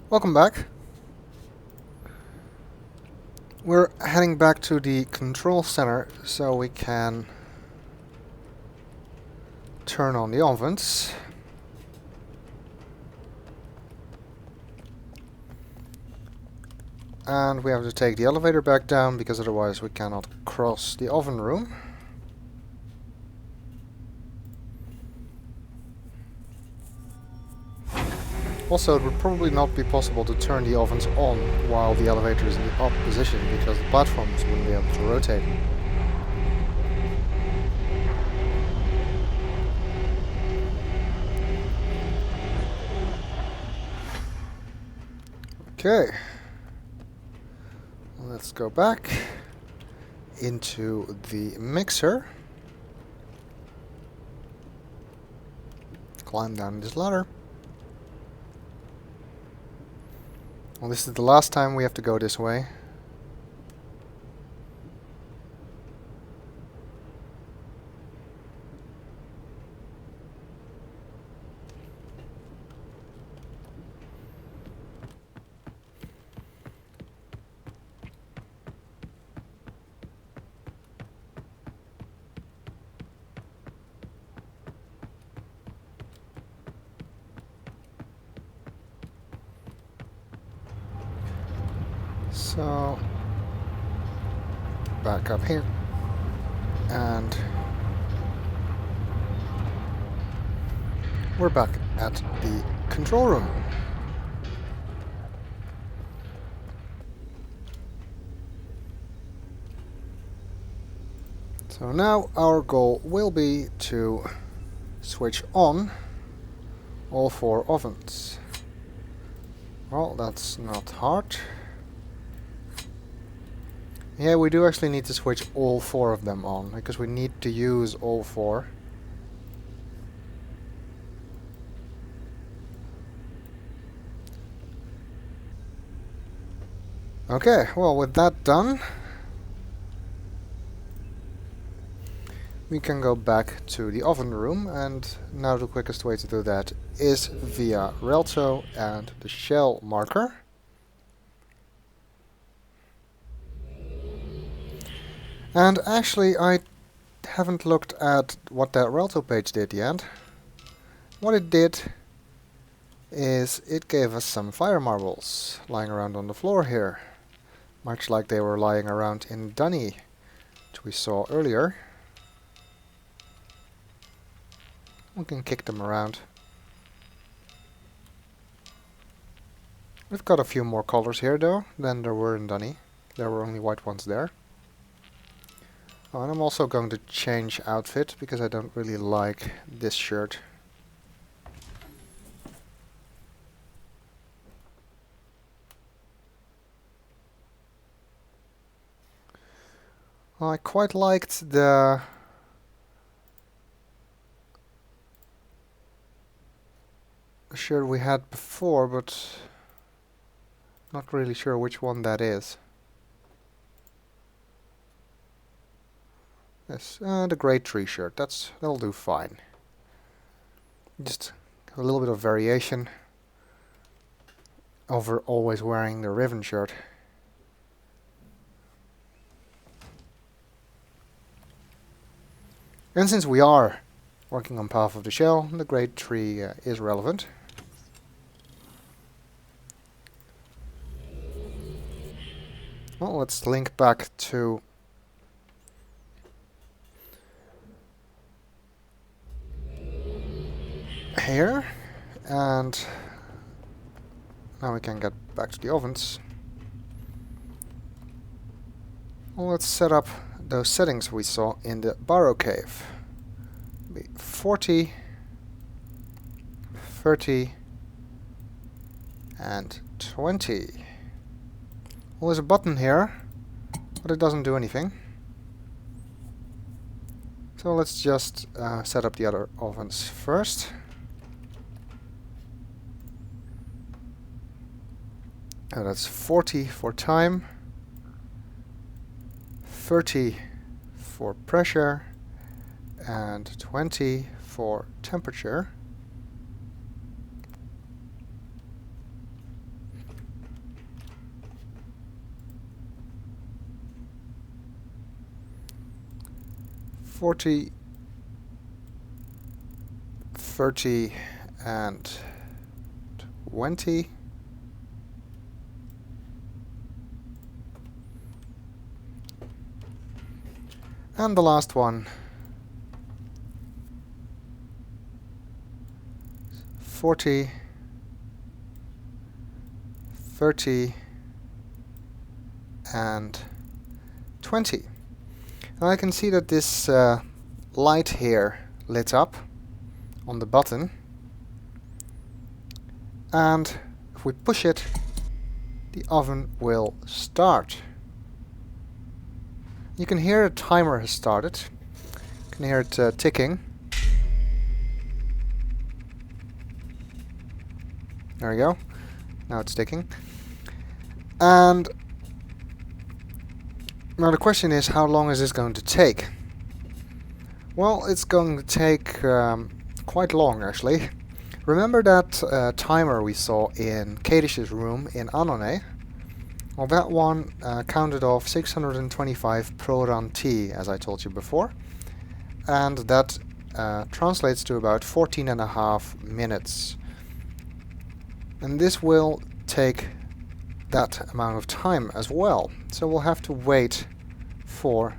Welcome back. We're heading back to the control center so we can turn on the ovens. And we have to take the elevator back down because otherwise we cannot cross the oven room. Also, it would probably not be possible to turn the ovens on while the elevator is in the up position because the platforms wouldn't be able to rotate. Okay. Let's go back into the mixer. Climb down this ladder. Well, this is the last time we have to go this way. So, back up here. And we're back at the control room. So now our goal will be to switch on all 4 ovens. Well, that's not hard. Yeah, we do actually need to switch all 4 of them on, because we need to use all 4. Okay, well, with that done, we can go back to the oven room, and now the quickest way to do that is via Relto and the shell marker. And actually, I haven't looked at what that Relto page did yet. What it did is it gave us some fire marbles lying around on the floor here, much like they were lying around in Dunny, which we saw earlier. We can kick them around. We've got a few more colors here though than there were in Dunny. There were only white ones there. Oh, and I'm also going to change outfit because I don't really like this shirt. I quite liked the shirt we had before, but not really sure which one that is. Yes, the grey tree shirt. That'll do fine. Just a little bit of variation over always wearing the ribbon shirt. And since we are working on Path of the Shell, the grey tree is relevant. Well, let's link back to here, and now we can get back to the ovens. Well, let's set up those settings we saw in the Bahro cave. Be 40, 30, and 20. Well, there's a button here, but it doesn't do anything. So let's just set up the other ovens first. And that's 40 for time, 30 for pressure, and 20 for temperature. 40, 30 and 20. And the last one, 40, 30 and 20. Now I can see that this light here lit up on the button, and if we push it, the oven will start. You can hear a timer has started. You can hear it ticking. There we go. Now it's ticking. And now the question is, how long is this going to take? Well, it's going to take quite long, actually. Remember that timer we saw in Kadish's room in Annone? Well, that one counted off 625 pro-run T, as I told you before. And that translates to about 14.5 minutes. And this will take that amount of time as well. So we'll have to wait for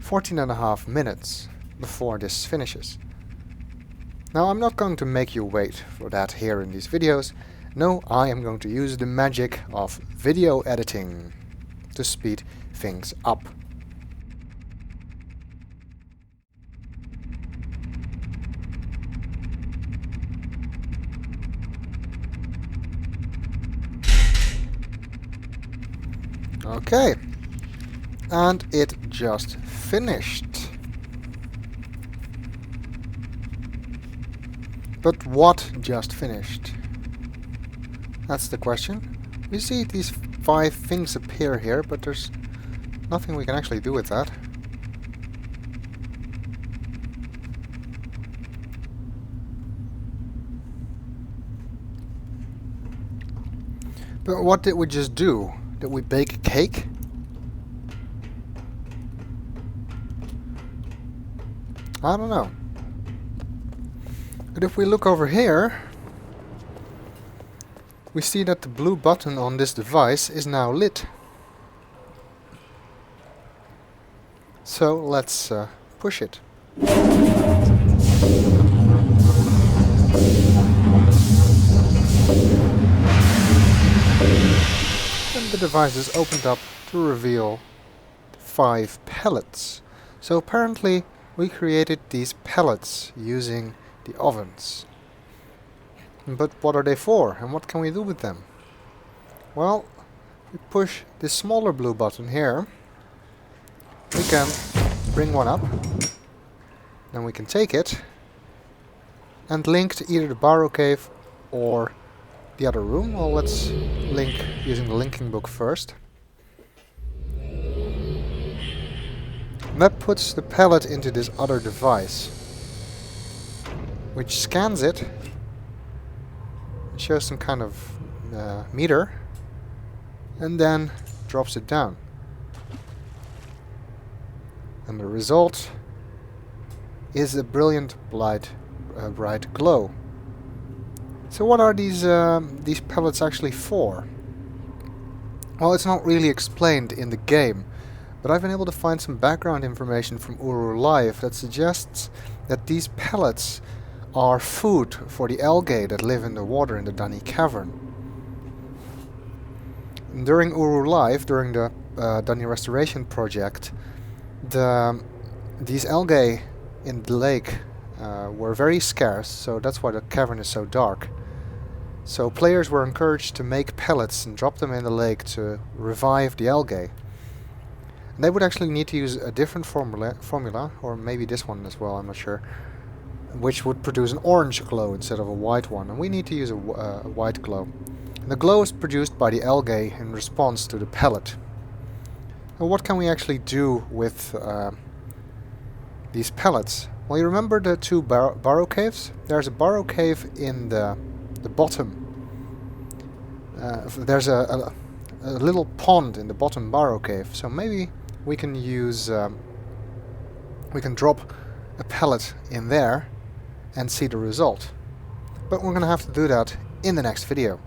14.5 minutes before this finishes. Now, I'm not going to make you wait for that here in these videos. No, I am going to use the magic of video editing to speed things up. Okay, and it just finished. But what just finished? That's the question. We see these 5 things appear here, but there's nothing we can actually do with that. But what did we just do? Did we bake a cake? I don't know. But if we look over here, we see that the blue button on this device is now lit. So let's push it. And the device is opened up to reveal 5 pellets. So apparently we created these pellets using the ovens. But what are they for, and what can we do with them? Well, we push this smaller blue button here. We can bring one up. Then we can take it and link to either the Bahro cave or the other room. Well, let's link using the linking book first. And that puts the pellet into this other device, which scans it. It shows some kind of meter, and then drops it down. And the result is a brilliant bright glow. So what are these pellets actually for? Well, it's not really explained in the game, but I've been able to find some background information from Uru Live that suggests that these pellets are food for the algae that live in the water in the Dunny Cavern. And during Uru Live, during the Dunny Restoration Project, these algae in the lake were very scarce, so that's why the cavern is so dark. So players were encouraged to make pellets and drop them in the lake to revive the algae. And they would actually need to use a different formula, or maybe this one as well, I'm not sure, which would produce an orange glow instead of a white one. And we need to use a white glow. And the glow is produced by the algae in response to the pellet. Now, what can we actually do with these pellets? Well, you remember the 2 Bahro caves? There's a Bahro cave in the bottom. There's a little pond in the bottom Bahro cave, so maybe we can use we can drop a pellet in there and see the result. But we're going to have to do that in the next video.